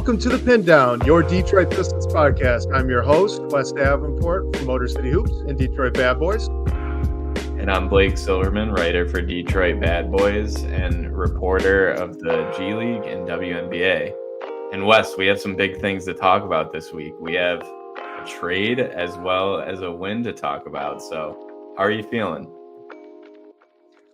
Welcome to the Pindown, your Detroit Pistons Podcast. I'm your host, Wes Davenport from Motor City Hoops and Detroit Bad Boys. And I'm Blake Silverman, writer for Detroit Bad Boys and reporter of the G League and WNBA. And Wes, we have some big things to talk about this week. We have a trade as well as a win to talk about. So how are you feeling?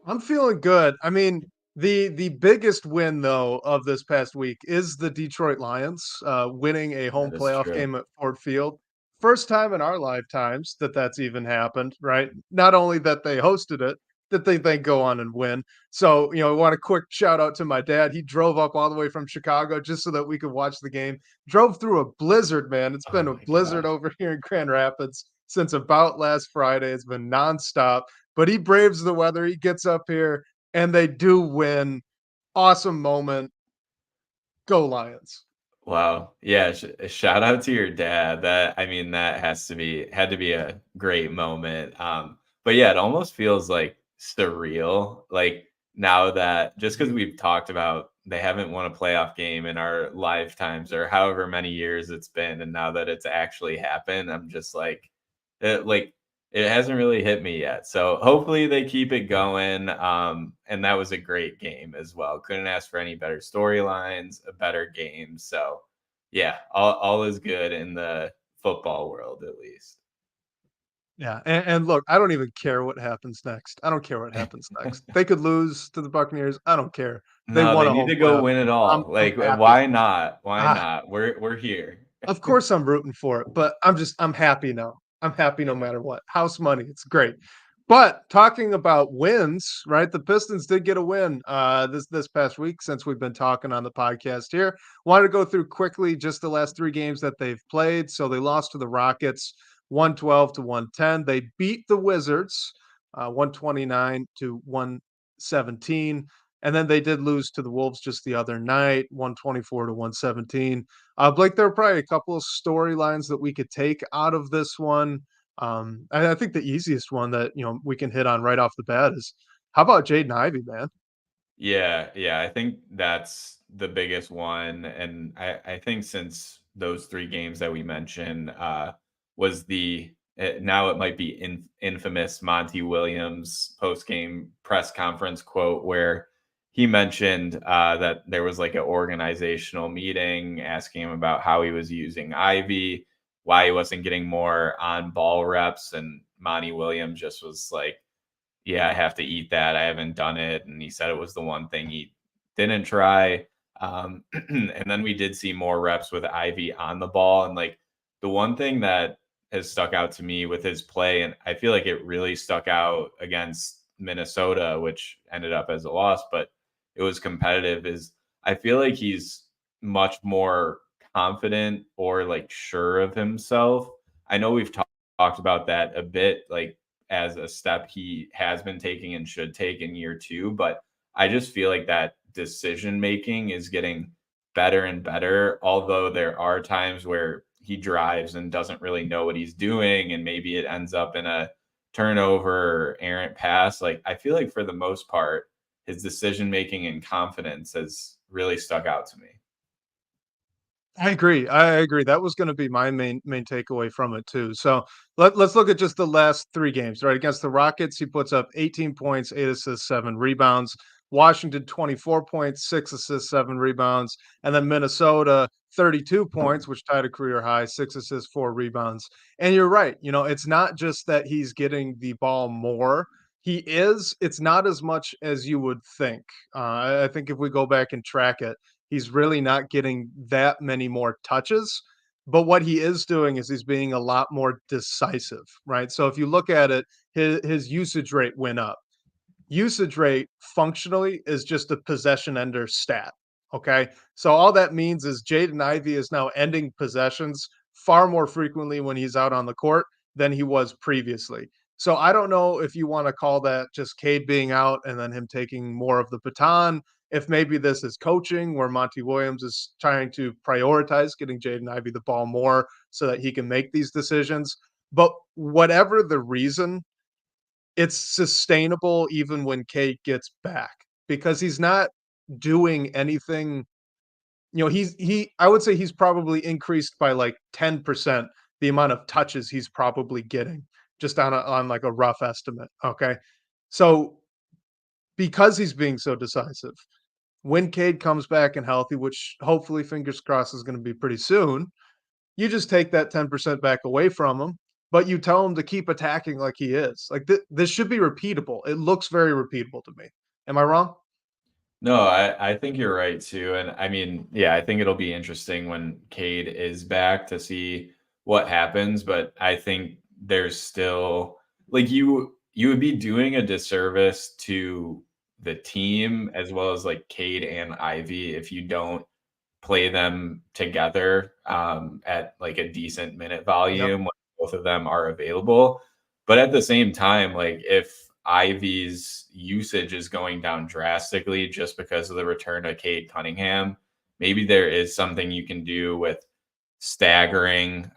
I'm feeling good. I mean, the biggest win, though, of this past week is the Detroit Lions winning a home That is playoff true. game at Ford Field. First time in our lifetimes that's even happened, right? Not only that they hosted it, that they then go on and win. So, I want a quick shout out to my dad. He drove up all the way from Chicago just so that we could watch the game. Drove through a blizzard, man. It's been Oh a my blizzard gosh. over here in Grand Rapids since about last Friday. It's been nonstop, but he braves the weather. He gets up here and they do win. Awesome moment. Go Lions. Wow. Yeah. Shout out to your dad. That had to be a great moment. But yeah, it almost feels like surreal. Like now that just because we've talked about they haven't won a playoff game in our lifetimes or however many years it's been, and now that it's actually happened, I'm just like it hasn't really hit me yet. So hopefully they keep it going. And that was a great game as well. Couldn't ask for any better storylines, a better game. So yeah, all is good in the football world, at least. Yeah, and look, I don't even care what happens next. I don't care what happens next. They could lose to the Buccaneers. I don't care. They No, won they a need home to go playoff win it game. all. I'm Like, happy. why not? Why Ah, not? We're here. of course I'm rooting for it, but I'm happy now. I'm happy no Yeah. matter what. House money, it's great. But talking about wins, right? The Pistons did get a win this past week since we've been talking on the podcast here. Wanted to go through quickly just the last three games that they've played. So they lost to the Rockets 112 to 110. They beat the Wizards 129 to 117. And then they did lose to the Wolves just the other night, 124 to 117. Blake, there are probably a couple of storylines that we could take out of this one. And I think the easiest one that we can hit on right off the bat is how about Jaden Ivey, man? Yeah. I think that's the biggest one. And I think since those three games that we mentioned was now it might be infamous Monty Williams post game press conference quote where he mentioned that there was like an organizational meeting asking him about how he was using Ivy, why he wasn't getting more on ball reps. And Monty Williams just was like, yeah, I have to eat that. I haven't done it. And he said it was the one thing he didn't try. And then we did see more reps with Ivy on the ball. And like the one thing that has stuck out to me with his play, and I feel like it really stuck out against Minnesota, which ended up as a loss, but it was competitive, is I feel like he's much more confident or like sure of himself. I know we've talked about that a bit, like as a step he has been taking and should take in year two. But I just feel like that decision making is getting better and better. Although there are times where he drives and doesn't really know what he's doing, and maybe it ends up in a turnover or errant pass. Like I feel like for the most part, his decision making and confidence has really stuck out to me. I agree. I agree. That was going to be my main takeaway from it too. So let's look at just the last three games. Right against the Rockets, he puts up 18 points, 8 assists, 7 rebounds. Washington 24 points, 6 assists, 7 rebounds, and then Minnesota 32 points, which tied a career high, 6 assists, 4 rebounds. And you're right. It's not just that he's getting the ball more. He is. It's not as much as you would think. I think if we go back and track it, he's really not getting that many more touches. But what he is doing is he's being a lot more decisive, right? So if you look at it, his usage rate went up. Usage rate functionally is just a possession ender stat. Okay. So all that means is Jaden Ivey is now ending possessions far more frequently when he's out on the court than he was previously. So I don't know if you want to call that just Cade being out and then him taking more of the baton. If maybe this is coaching where Monty Williams is trying to prioritize getting Jaden Ivey the ball more so that he can make these decisions. But whatever the reason, it's sustainable even when Cade gets back because he's not doing anything I would say he's probably increased by like 10% the amount of touches he's probably getting just on like a rough estimate. Okay. So because he's being so decisive, when Cade comes back and healthy, which hopefully fingers crossed is going to be pretty soon, you just take that 10% back away from him, but you tell him to keep attacking like he is. Like this should be repeatable. It looks very repeatable to me. Am I wrong? No, I think you're right too. And I mean, yeah, I think it'll be interesting when Cade is back to see what happens. But I think there's still like you would be doing a disservice to the team as well as like Cade and Ivy if you don't play them together at like a decent minute Yep. volume when both of them are available. But at the same time, like if Ivy's usage is going down drastically just because of the return of Cade Cunningham, maybe there is something you can do with staggering.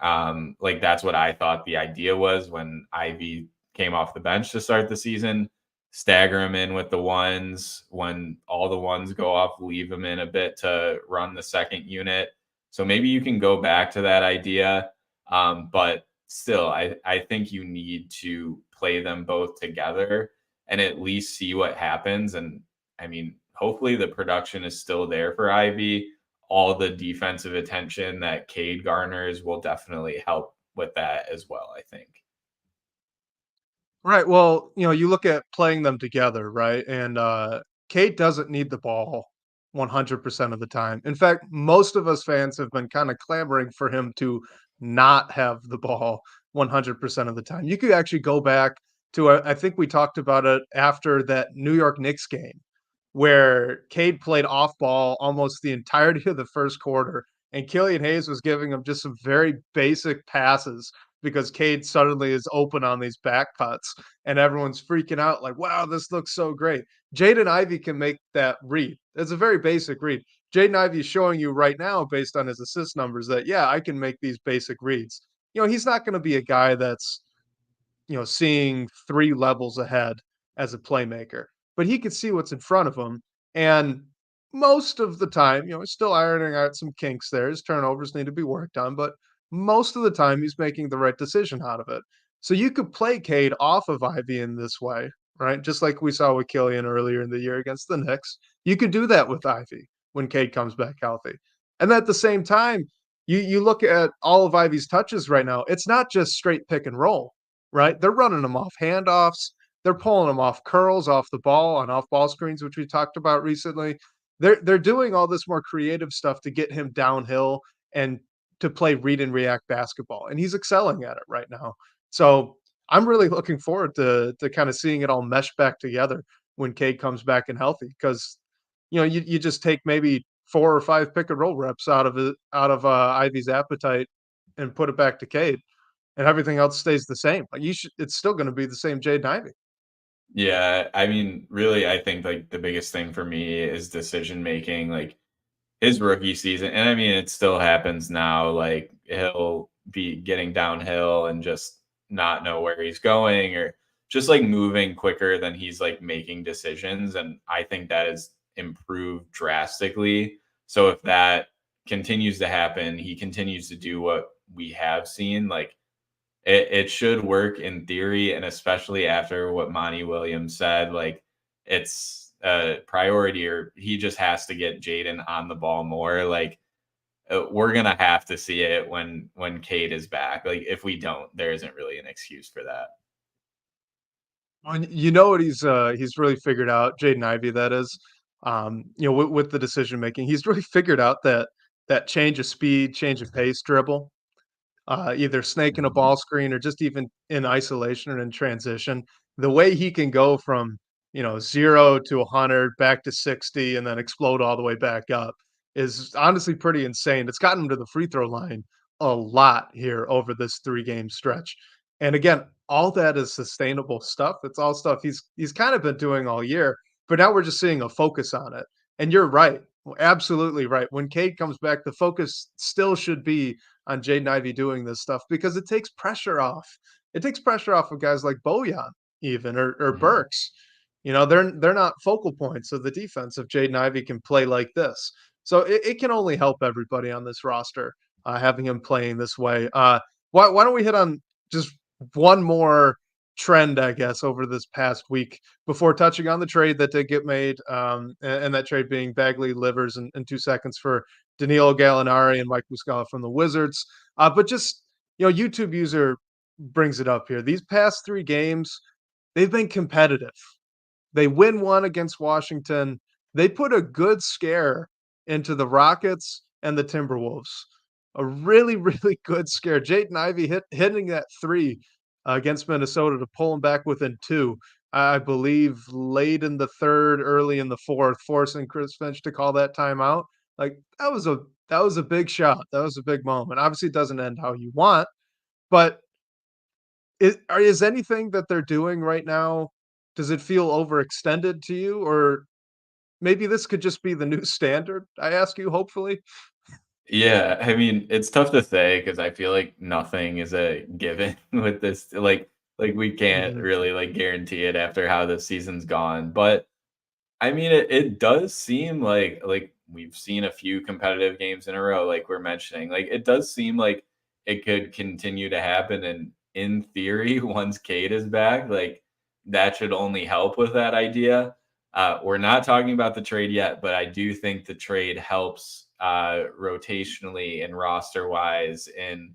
Like that's what I thought the idea was when Ivy came off the bench to start the season. Stagger him in with the ones when all the ones go off, leave him in a bit to run the second unit. So maybe you can go back to that idea. But still, I think you need to play them both together and at least see what happens. And I mean, hopefully the production is still there for Ivy. All the defensive attention that Cade garners will definitely help with that as well, I think. Right. Well, you look at playing them together, right? And Cade doesn't need the ball 100% of the time. In fact, most of us fans have been kind of clamoring for him to not have the ball 100% of the time. You could actually go back to, I think we talked about it after that New York Knicks game where Cade played off ball almost the entirety of the first quarter, and Killian Hayes was giving him just some very basic passes because Cade suddenly is open on these back cuts, and everyone's freaking out like, "Wow, this looks so great." Jaden Ivey can make that read. It's a very basic read. Jaden Ivey is showing you right now, based on his assist numbers, that yeah, I can make these basic reads. He's not going to be a guy that's seeing 3 levels ahead as a playmaker, but he could see what's in front of him. And most of the time, he's still ironing out some kinks there. His turnovers need to be worked on, but most of the time he's making the right decision out of it. So you could play Cade off of Ivy in this way, right? Just like we saw with Killian earlier in the year against the Knicks. You could do that with Ivy when Cade comes back healthy. And at the same time, you look at all of Ivy's touches right now, it's not just straight pick and roll, right? They're running them off handoffs. They're pulling them off curls, off the ball, on off ball screens, which we talked about recently. They're doing all this more creative stuff to get him downhill and to play read and react basketball, and he's excelling at it right now. So I'm really looking forward to kind of seeing it all mesh back together when Cade comes back and healthy. Because you just take maybe 4 or 5 pick and roll reps out of Ivy's appetite and put it back to Cade and everything else stays the same. Like it's still going to be the same Jaden Ivey. Yeah, I mean, really, I think like the biggest thing for me is decision making. Like his rookie season, and I mean, it still happens now. Like he'll be getting downhill and just not know where he's going, or just like moving quicker than he's like making decisions. And I think that has improved drastically. So if that continues to happen, he continues to do what we have seen. Like it should work in theory, and especially after what Monty Williams said, like it's a priority, or he just has to get Jaden on the ball more. Like we're gonna have to see it when Cade is back. Like if we don't, there isn't really an excuse for that. And you know what he's really figured out, Jaden Ivey, that is, with the decision making, he's really figured out that change of speed, change of pace dribble, either snaking a Mhm. ball screen or just even in isolation or in transition. The way he can go from 0 to 100 back to 60 and then explode all the way back up is honestly pretty insane. It's gotten him to the free throw line a lot here over this 3 game stretch. And again, all that is sustainable stuff. It's all stuff he's kind of been doing all year, but now we're just seeing a focus on it. And you're right. Absolutely right. When Cade comes back, the focus still should be on Jaden Ivey doing this stuff because it takes pressure off. It takes pressure off of guys like Bojan even or Mhm. Burks. They're not focal points of the defense if Jaden Ivey can play like this. So it can only help everybody on this roster, having him playing this way. Why don't we hit on just one more trend, I guess, over this past week before touching on the trade that did get made, and that trade being Bagley Livers in 2 seconds for Danilo Gallinari and Mike Muscala from the Wizards. But just, YouTube user brings it up here. These past 3 games, they've been competitive. They win one against Washington. They put a good scare into the Rockets and the Timberwolves. A really, really good scare. Jaden Ivey hitting that three against Minnesota to pull them back within 2. I believe late in the third, early in the fourth, forcing Chris Finch to call that timeout. Like that was a big shot. That was a big moment. Obviously, it doesn't end how you want, but is anything that they're doing right now, does it feel overextended to you? Or maybe this could just be the new standard, I ask you, hopefully? Yeah, I mean, it's tough to say because I feel like nothing is a given with this. Like we can't Mhm, really like guarantee it after how the season's gone. But I mean, it does seem like we've seen a few competitive games in a row, like we're mentioning. Like it does seem like it could continue to happen. And in theory, once Cade is back, like that should only help with that idea. We're not talking about the trade yet, but I do think the trade helps rotationally and roster wise in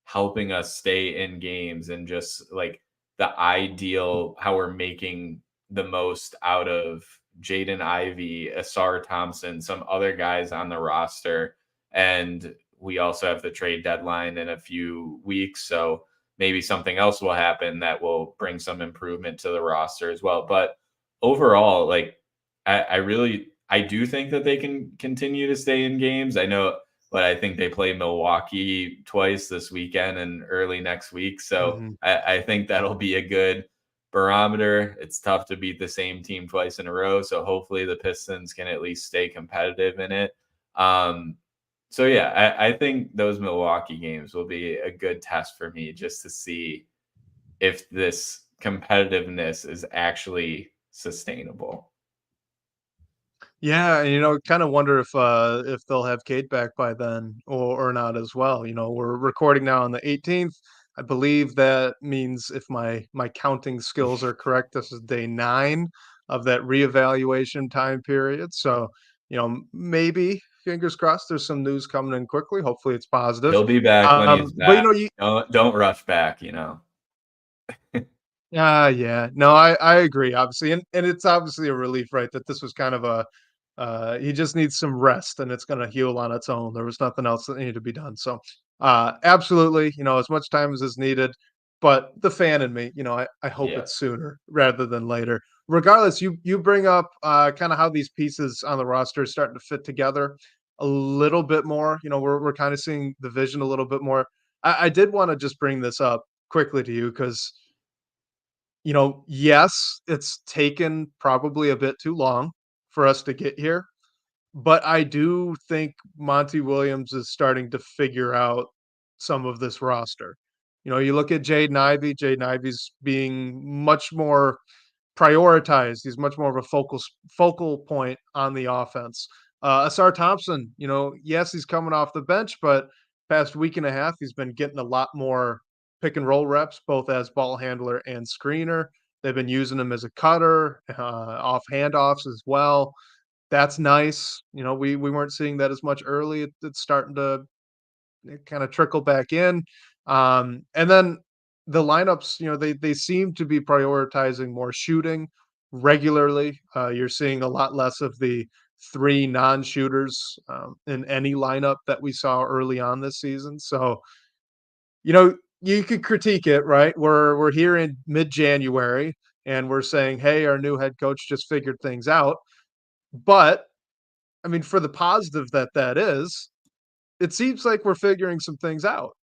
helping us stay in games and just like the ideal how we're making the most out of Jaden Ivey, Asar Thompson, some other guys on the roster. And we also have the trade deadline in a few weeks. So maybe something else will happen that will bring some improvement to the roster as well. But overall, like I do think that they can continue to stay in games. I know, but I think they play Milwaukee twice this weekend and early next week. So mhm. I think that'll be a good barometer. It's tough to beat the same team twice in a row. So hopefully the Pistons can at least stay competitive in it. Um, so yeah, I think those Milwaukee games will be a good test for me just to see if this competitiveness is actually sustainable. Yeah, and, kinda wonder if they'll have Cade back by then or not as well. We're recording now on the 18th. I believe that means, if my counting skills are correct, this is day 9 of that reevaluation time period. So, maybe, fingers crossed, there's some news coming in quickly. Hopefully, it's positive. He'll be back when he's But, back. Don't rush back, you know. yeah. No, I agree, obviously, and it's obviously a relief, right, that this was kind of he just needs some rest, and it's gonna heal on its own. There was nothing else that needed to be done. So, absolutely, as much time as is needed, but the fan in me, I hope Yeah. it's sooner rather than later. Regardless, you bring up, kinda how these pieces on the roster are starting to fit together a little bit more. We're kinda seeing the vision a little bit more. I did wanna just bring this up quickly to you because, yes, it's taken probably a bit too long for us to get here, but I do think Monty Williams is starting to figure out some of this roster. You look at Jaden Ivey's being much more prioritized. He's much more of a focal point on the offense. Asar Thompson, yes, he's coming off the bench, but past week and a half, he's been getting a lot more pick and roll reps, both as ball handler and screener. They've been using him as a cutter, off handoffs as well. That's nice. We weren't seeing that as much early. It's starting to kind of trickle back in. And then the lineups, they seem to be prioritizing more shooting regularly. You're seeing a lot less of the 3 non-shooters in any lineup that we saw early on this season. So, you could critique it, right? We're here in mid-January and we're saying, "Hey, our new head coach just figured things out." But I mean, for the positive that is, it seems like we're figuring some things out.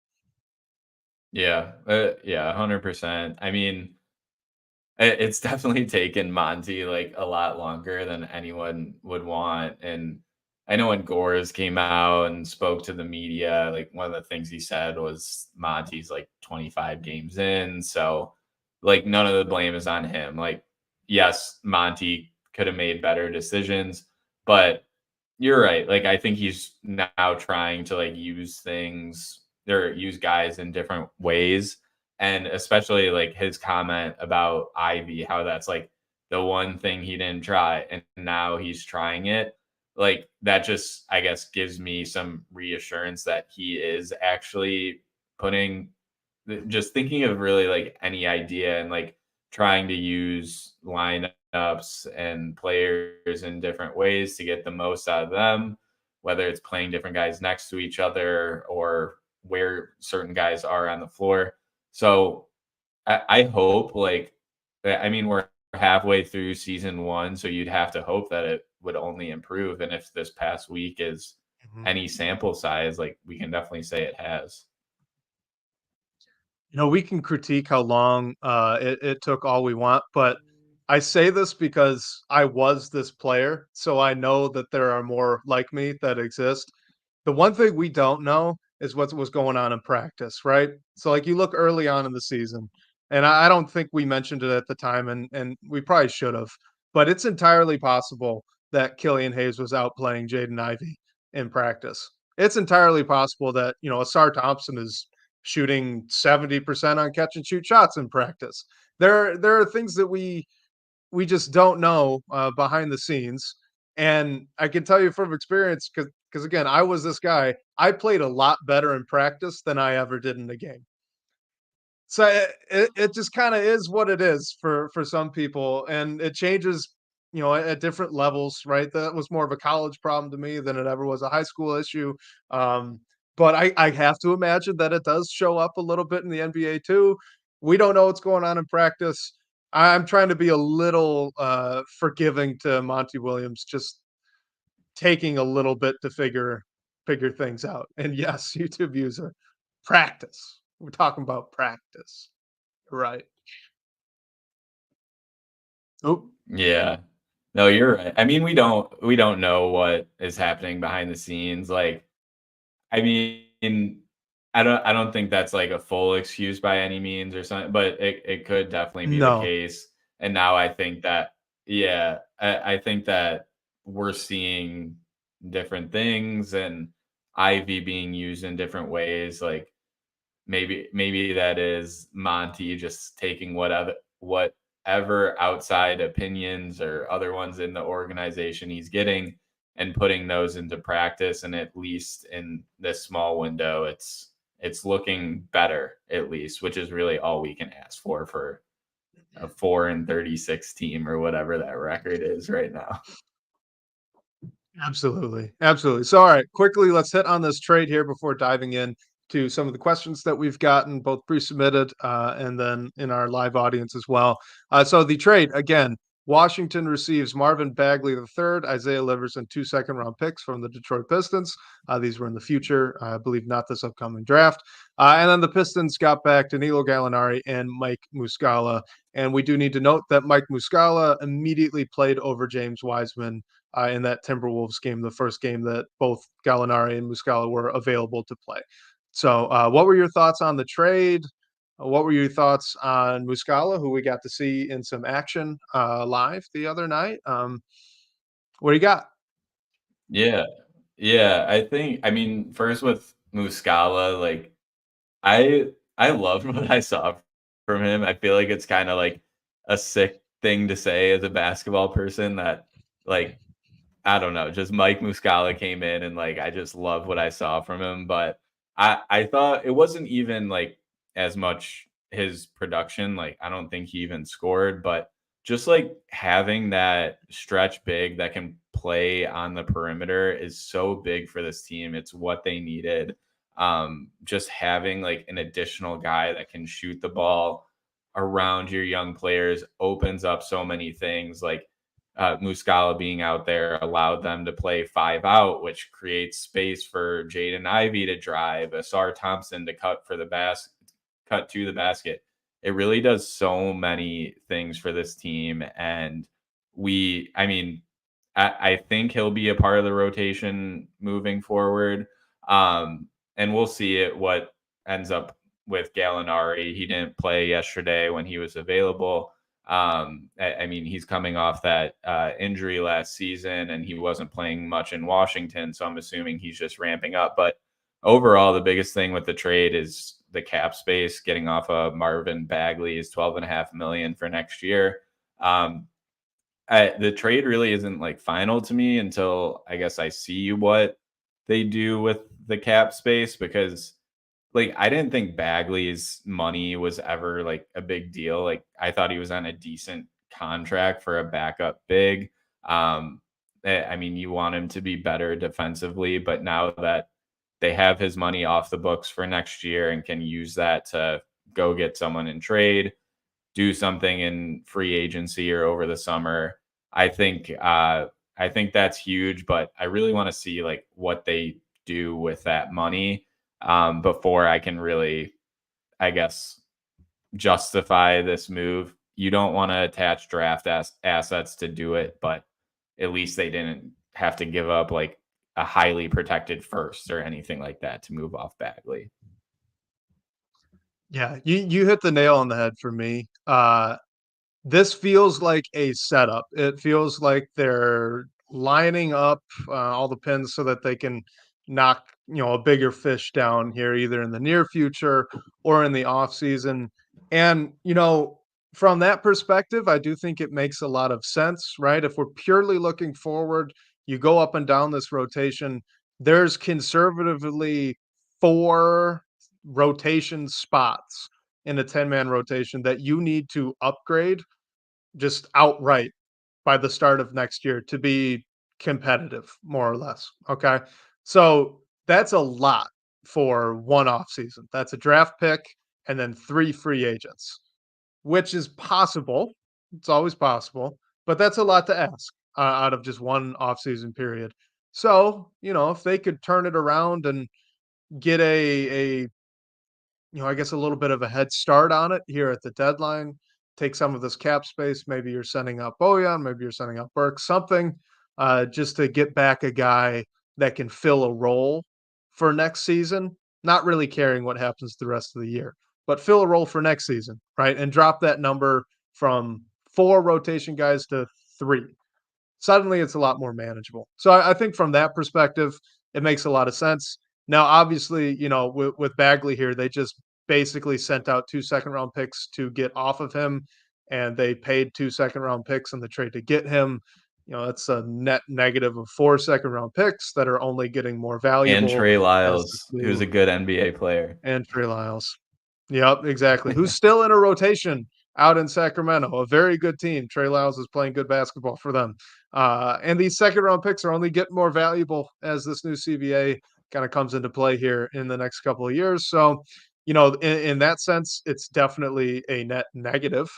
Yeah, 100%. I mean, it's definitely taken Monty, like, a lot longer than anyone would want, and I know when Gores came out and spoke to the media, like, one of the things he said was Monty's, like, 25 games in, so, like, none of the blame is on him. Like, yes, Monty could have made better decisions, but You're right. Like, I think he's now trying to like use things or use guys in different ways. And especially like his comment about Ivy, how that's like the one thing he didn't try and now he's trying it. Like that just, I guess, gives me some reassurance that he is actually putting just thinking of really like any idea and like trying to use lineups and players in different ways to get the most out of them, whether it's playing different guys next to each other or where certain guys are on the floor. So I hope like I mean we're halfway through season one, so you'd have to hope that it would only improve. And if this past week is Mhm. any sample size, like we can definitely say it has. We can critique how long, it took all we want, but I say this because I was this player, so I know that there are more like me that exist. The one thing we don't know is what was going on in practice, right? So, like, you look early on in the season, and I don't think we mentioned it at the time, and we probably should have, but it's entirely possible that Killian Hayes was out playing Jaden Ivey in practice. It's entirely possible that, Asar Thompson is shooting 70% on catch and shoot shots in practice. There are things that we just don't know behind the scenes. And I can tell you from experience, because again, I was this guy. I played a lot better in practice than I ever did in the game. So it just kind of is what it is for some people, and it changes, at different levels, right? That was more of a college problem to me than it ever was a high school issue. Um, but I have to imagine that it does show up a little bit in the NBA too. We don't know what's going on in practice. I'm trying to be a little forgiving to Monty Williams, just taking a little bit to figure things out. And yes, YouTube user, practice. We're talking about practice. Right. Oh, Yeah. No, you're right. I mean, we don't know what is happening behind the scenes. Like, I mean, I don't think that's like a full excuse by any means or something, but it could definitely be the no. case. And now I think that yeah, I think that we're seeing different things and Ivy being used in different ways. Like maybe that is Monty just taking whatever outside opinions or other ones in the organization he's getting and putting those into practice. And at least in this small window, it's looking better at least, which is really all we can ask for a 4-36 team or whatever that record is right now. Absolutely. Absolutely. So, all right, quickly, let's hit on this trade here before diving in to some of the questions that we've gotten, both pre-submitted and then in our live audience as well. So the trade, again, Washington receives Marvin Bagley III, Isaiah Livers, and 2 second-round picks from the Detroit Pistons. These were in the future, I believe, not this upcoming draft. And then the Pistons got back Danilo Gallinari and Mike Muscala. And we do need to note that Mike Muscala immediately played over James Wiseman in that Timberwolves game, the first game that both Gallinari and Muscala were available to play. So, what were your thoughts on the trade? What were your thoughts on Muscala, who we got to see in some action live the other night? What do you got? Yeah. Yeah. I mean, first with Muscala, like I loved what I saw from him. I feel like it's kind of like a sick thing to say as a basketball person that like I don't know, just Mike Muscala came in and like I just love what I saw from him. But I thought it wasn't even like as much his production. Like I don't think he even scored, but just like having that stretch big that can play on the perimeter is so big for this team. It's what they needed. Just having like an additional guy that can shoot the ball around your young players opens up so many things. Like Muscala being out there allowed them to play 5 out, which creates space for Jaden Ivey to drive, Asar Thompson to cut to the basket. It really does so many things for this team, and I mean, I think he'll be a part of the rotation moving forward. And we'll see what ends up with Gallinari. He didn't play yesterday when he was available. I mean, he's coming off that injury last season, and he wasn't playing much in Washington, so I'm assuming he's just ramping up. But overall, the biggest thing with the trade is the cap space. Getting off of Marvin Bagley is 12.5 million for next year. Um, the trade really isn't like final to me until I guess I see what they do with the cap space, because like I didn't think Bagley's money was ever like a big deal. Like I thought he was on a decent contract for a backup big. I mean, you want him to be better defensively, but now that they have his money off the books for next year and can use that to go get someone in trade, do something in free agency or over the summer. I think that's huge, but I really want to see like what they do with that money before I can really, I guess, justify this move. You don't want to attach draft assets to do it, but at least they didn't have to give up like a highly protected first or anything like that to move off Bagley. Yeah, you hit the nail on the head for me. This feels like a setup. It feels like they're lining up all the pins so that they can knock, a bigger fish down here, either in the near future or in the off season. And, from that perspective, I do think it makes a lot of sense, right? If we're purely looking forward, you go up and down this rotation, there's conservatively 4 rotation spots in a 10-man rotation that you need to upgrade just outright by the start of next year to be competitive, more or less. Okay. So that's a lot for one off season. That's a draft pick and then 3 free agents, which is possible. It's always possible, but that's a lot to ask out of just one off-season period. So, if they could turn it around and get I guess a little bit of a head start on it here at the deadline. Take some of this cap space. Maybe you're sending out Bojan, maybe you're sending out Burke, something just to get back a guy that can fill a role for next season, not really caring what happens the rest of the year, but fill a role for next season, right? And drop that number from 4 rotation guys to 3. Suddenly it's a lot more manageable. So I think from that perspective, it makes a lot of sense. Now, obviously, with Bagley here, they just basically sent out 2 second round picks to get off of him, and they paid 2 second round picks in the trade to get him. That's a net negative of 4 second round picks that are only getting more And valuable Trey as the Lyles, who's two a good NBA player. and Trey Lyles. Yep, exactly. Who's still in a rotation out in Sacramento, a very good team. Trey Lyles is playing good basketball for them. And these second round picks are only getting more valuable as this new CBA kind of comes into play here in the next couple of years. So, in that sense, it's definitely a net negative.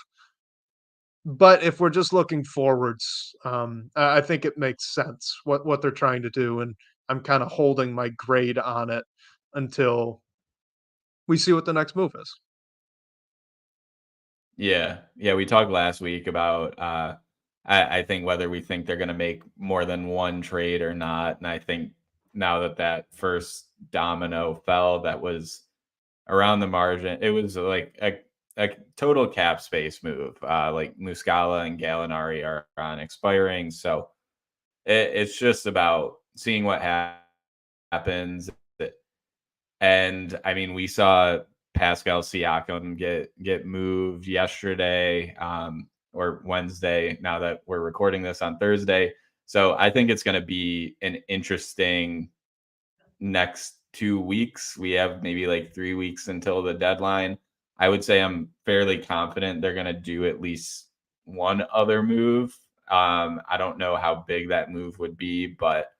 But if we're just looking forwards, I think it makes sense what they're trying to do. And I'm kind of holding my grade on it until we see what the next move is. Yeah. Yeah, we talked last week about, I think whether we think they're gonna make more than one trade or not, and I think now that that first domino fell, that was around the margin, it was like a total cap space move. Like Muscala and Gallinari are on expiring, so it's just about seeing what happens. And I mean, we saw Pascal Siakam get moved yesterday, or Wednesday. Now that we're recording this on Thursday, so I think it's going to be an interesting next 2 weeks. We have maybe like 3 weeks until the deadline. I would say I'm fairly confident they're going to do at least one other move. I don't know how big that move would be, but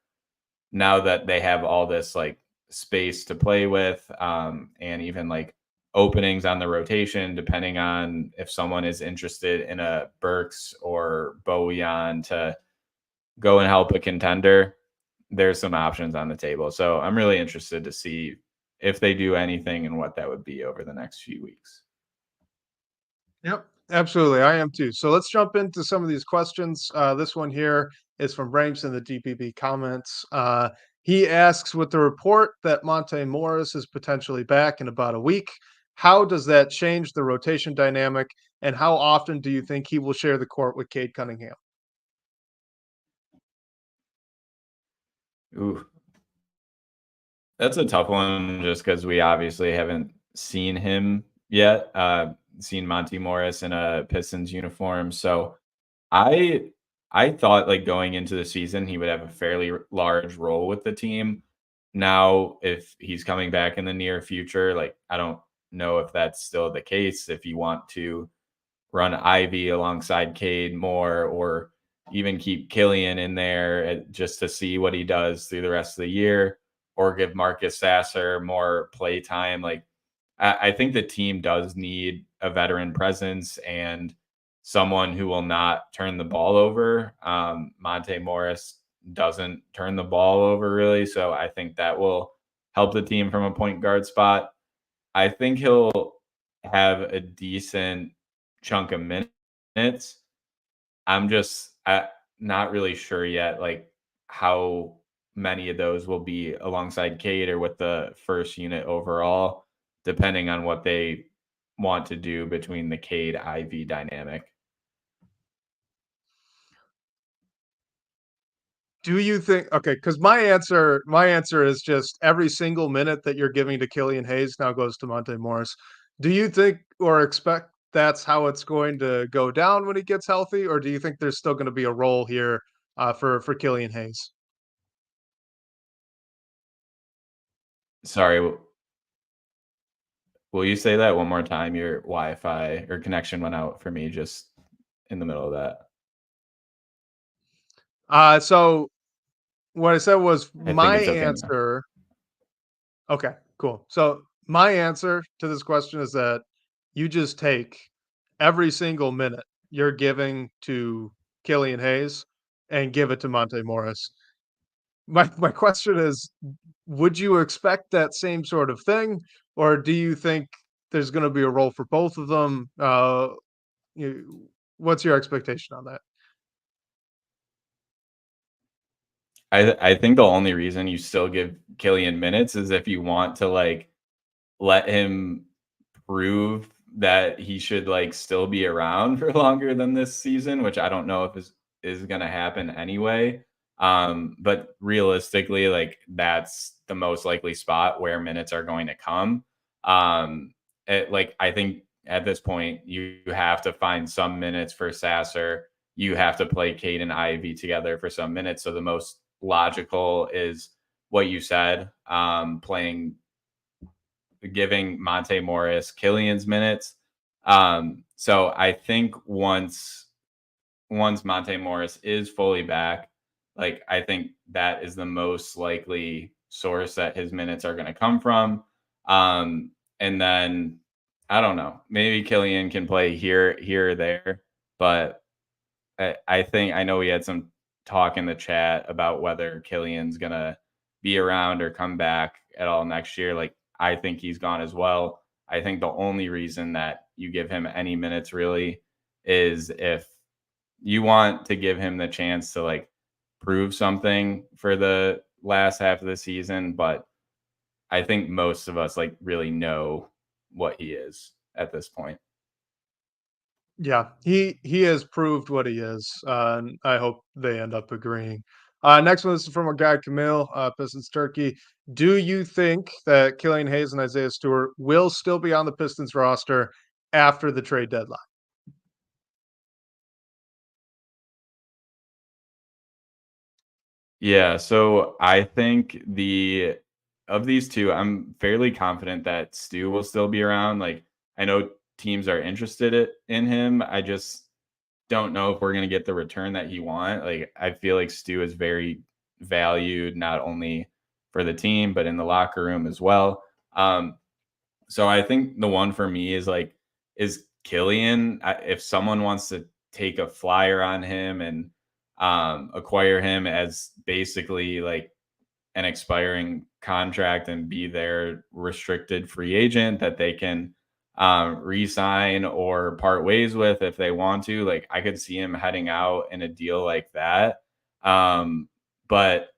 now that they have all this like space to play with, and even like openings on the rotation, depending on if someone is interested in a Burks or Bojan to go and help a contender, there's some options on the table. So I'm really interested to see if they do anything and what that would be over the next few weeks. Yep, absolutely. I am too. So let's jump into some of these questions. This one here is from Brames in the DPB comments. He asks, with the report that Monte Morris is potentially back in about a week, how does that change the rotation dynamic, and how often do you think he will share the court with Cade Cunningham? Ooh, that's a tough one just because we obviously haven't seen him yet, seen Monty Morris in a Pistons uniform. So I I thought like going into the season he would have a fairly large role with the team. Now, if he's coming back in the near future, like I don't know if that's still the case. If you want to run Ivy alongside Cade more, or even keep Killian in there just to see what he does through the rest of the year, or give Marcus Sasser more play time. Like, I think the team does need a veteran presence and someone who will not turn the ball over. Monte Morris doesn't turn the ball over really. So I think that will help the team from a point guard spot. I think he'll have a decent chunk of minutes. I'm just not really sure yet, like how many of those will be alongside Cade or with the first unit overall, depending on what they want to do between the Cade IV dynamic. Do you think okay? Because my answer is just every single minute that you're giving to Killian Hayes now goes to Monte Morris. Do you think or expect that's how it's going to go down when he gets healthy, or do you think there's still gonna be a role here, for Killian Hayes? Sorry, will you say that one more time? Your Wi-Fi or connection went out for me just in the middle of that. So what I said was I think my it's okay now. answer. Okay, cool. So my answer to this question is that you just take every single minute you're giving to Killian Hayes and give it to Monte Morris. My question is, would you expect that same sort of thing, or do you think there's going to be a role for both of them? What's your expectation on that? I think the only reason you still give Killian minutes is if you want to like let him prove that he should like still be around for longer than this season, which I don't know if is going to happen anyway. But realistically, like that's the most likely spot where minutes are going to come. Like I think at this point you have to find some minutes for Sasser. You have to play Cade and Ivy together for some minutes. So the most logical is what you said, playing giving Monte Morris Killian's minutes. So I think once Monte Morris is fully back, like I think that is the most likely source that his minutes are going to come from. And then I don't know, maybe Killian can play here or there, but I think I know we had some talk in the chat about whether Killian's gonna be around or come back at all next year. Like I think he's gone as well. I think the only reason that you give him any minutes really is if you want to give him the chance to like prove something for the last half of the season. But I think most of us like really know what he is at this point. Yeah, he has proved what he is, and I hope they end up agreeing. Next one is from our guy Camille, Pistons Turkey. Do you think that Killian Hayes and Isaiah Stewart will still be on the Pistons roster after the trade deadline? Yeah, so I think the of these two, I'm fairly confident that Stu will still be around. Like I know teams are interested in him. I just don't know if we're gonna get the return that he want. Like I feel like Stu is very valued not only for the team but in the locker room as well. So I think the one for me is Killian. If someone wants to take a flyer on him and acquire him as basically like an expiring contract and be their restricted free agent that they can re-sign or part ways with if they want to. Like I could see him heading out in a deal like that. But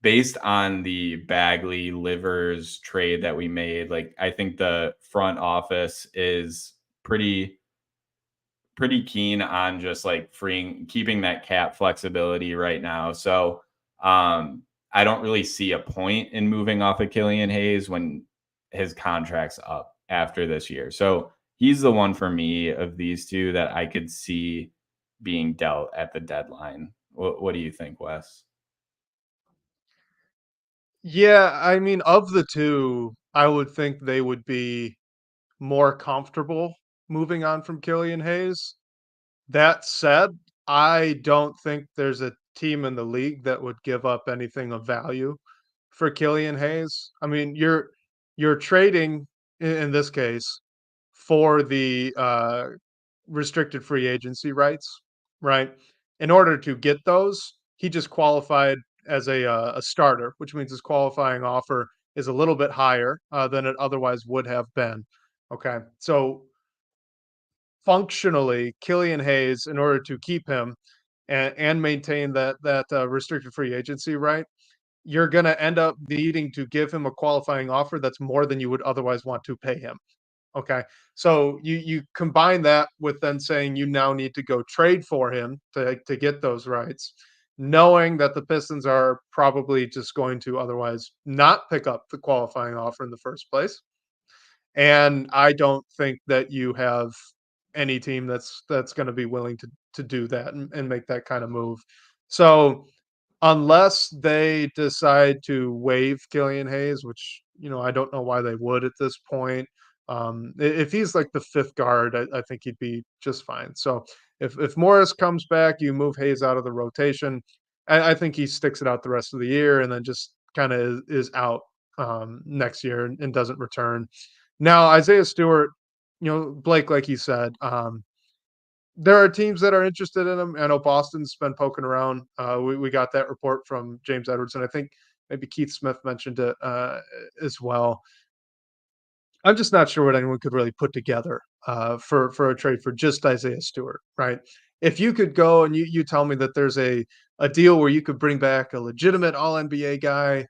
based on the Bagley Livers trade that we made, like I think the front office is pretty keen on just like keeping that cap flexibility right now. So I don't really see a point in moving off of Killian Hayes when his contract's up after this year. So he's the one for me of these two that I could see being dealt at the deadline. What do you think, Wes? Yeah, I mean, of the two, I would think they would be more comfortable moving on from Killian Hayes. That said, I don't think there's a team in the league that would give up anything of value for Killian Hayes. I mean, you're trading in this case for the restricted free agency rights, right? In order to get those, he just qualified as a starter, which means his qualifying offer is a little bit higher than it otherwise would have been. Okay, so functionally, Killian Hayes, in order to keep him and maintain that restricted free agency right, you're going to end up needing to give him a qualifying offer that's more than you would otherwise want to pay him. Okay. So you combine that with then saying you now need to go trade for him to get those rights, knowing that the Pistons are probably just going to otherwise not pick up the qualifying offer in the first place. And I don't think that you have any team that's going to be willing to do that and make that kind of move. So unless they decide to waive Killian Hayes, which, I don't know why they would at this point. If he's like the fifth guard, I think he'd be just fine. So if Morris comes back, you move Hayes out of the rotation. I think he sticks it out the rest of the year and then just kind of is out next year and doesn't return. Now, Isaiah Stewart, Blake, like you said, there are teams that are interested in him. I know Boston's been poking around. We got that report from James Edwards, and I think maybe Keith Smith mentioned it as well. I'm just not sure what anyone could really put together for a trade for just Isaiah Stewart, right? If you could go and you tell me that there's a deal where you could bring back a legitimate All NBA guy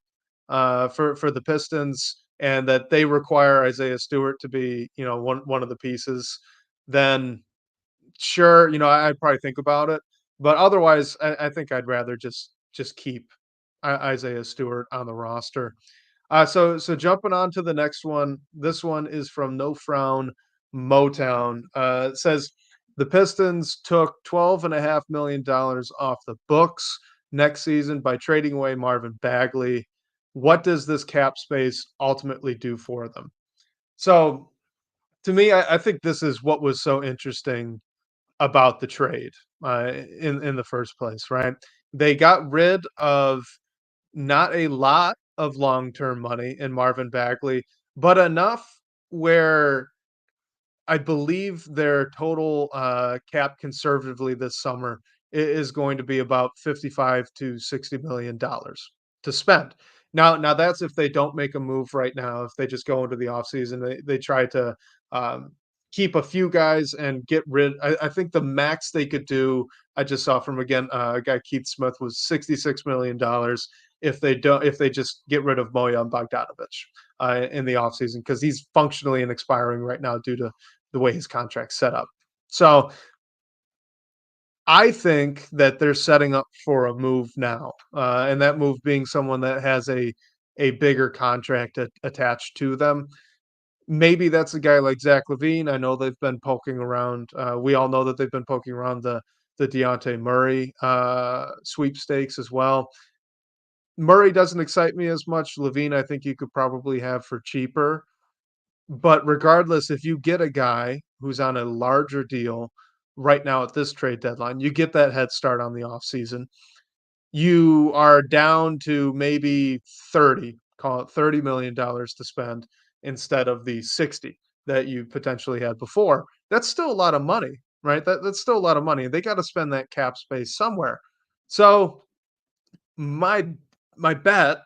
for the Pistons, and that they require Isaiah Stewart to be one of the pieces, then sure, I'd probably think about it. But otherwise, I think I'd rather just keep Isaiah Stewart on the roster. So jumping on to the next one. This one is from No Frown Motown. It says the Pistons took $12.5 million off the books next season by trading away Marvin Bagley. What does this cap space ultimately do for them? So to me, I think this is what was so interesting about the trade in the first place, right? They got rid of not a lot of long-term money in Marvin Bagley, but enough where I believe their total cap conservatively this summer is going to be about 55 to 60 million dollars to spend. Now that's if they don't make a move right now. If they just go into the offseason, they try to um, keep a few guys and get rid. I think the max they could do, I just saw from again a guy Keith Smith, was $66 million if they just get rid of Bojan Bogdanovic in the offseason, because he's functionally and expiring right now due to the way his contract's set up. So I think that they're setting up for a move now, and that move being someone that has a bigger contract attached to them. Maybe that's a guy like Zach LaVine. I know they've been poking around. We all know that they've been poking around the Deontay Murray sweepstakes as well. Murray doesn't excite me as much. LaVine, I think you could probably have for cheaper. But regardless, if you get a guy who's on a larger deal right now at this trade deadline, you get that head start on the offseason. You are down to maybe 30, call it $30 million to spend instead of the 60 that you potentially had before. That's still a lot of money, right? That's still a lot of money. They got to spend that cap space somewhere. So my my bet,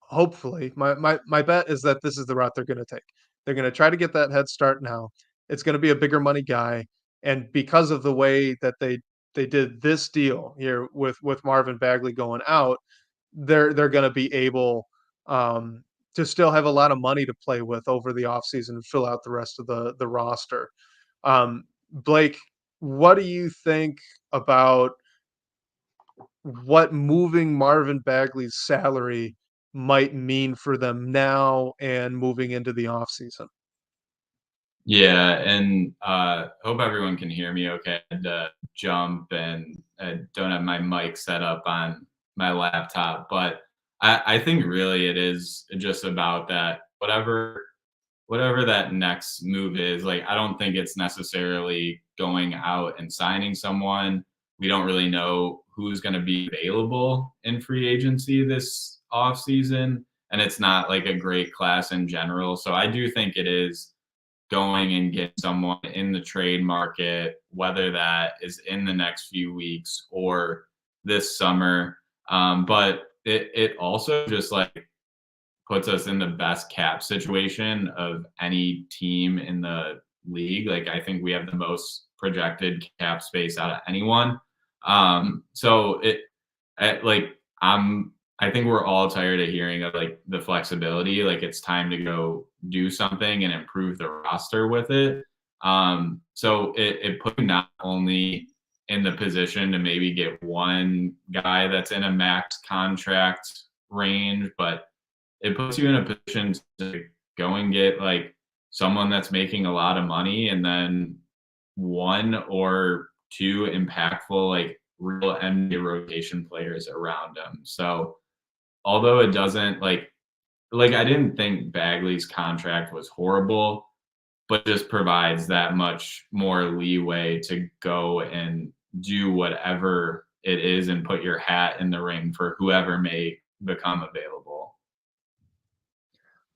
hopefully, my bet is that this is the route they're going to take. They're going to try to get that head start now. It's going to be a bigger money guy, and because of the way that they did this deal here with Marvin Bagley going out, they're going to be able um, to still have a lot of money to play with over the offseason and fill out the rest of the roster. Blake, what do you think about what moving Marvin Bagley's salary might mean for them now and moving into the offseason? Yeah, and hope everyone can hear me okay. I had to jump and I don't have my mic set up on my laptop, but I think really it is just about that whatever that next move is. Like I don't think it's necessarily going out and signing someone. We don't really know who's going to be available in free agency this offseason, and it's not like a great class in general. So I do think it is going and get someone in the trade market, whether that is in the next few weeks or this summer. But it also just like puts us in the best cap situation of any team in the league. Like I think we have the most projected cap space out of anyone. So like I think we're all tired of hearing of like the flexibility. Like it's time to go do something and improve the roster with it. So it put you not only in the position to maybe get one guy that's in a max contract range, but it puts you in a position to go and get like someone that's making a lot of money and then one or two impactful like real NBA rotation players around him. So although it doesn't like I didn't think Bagley's contract was horrible, but just provides that much more leeway to go and do whatever it is and put your hat in the ring for whoever may become available.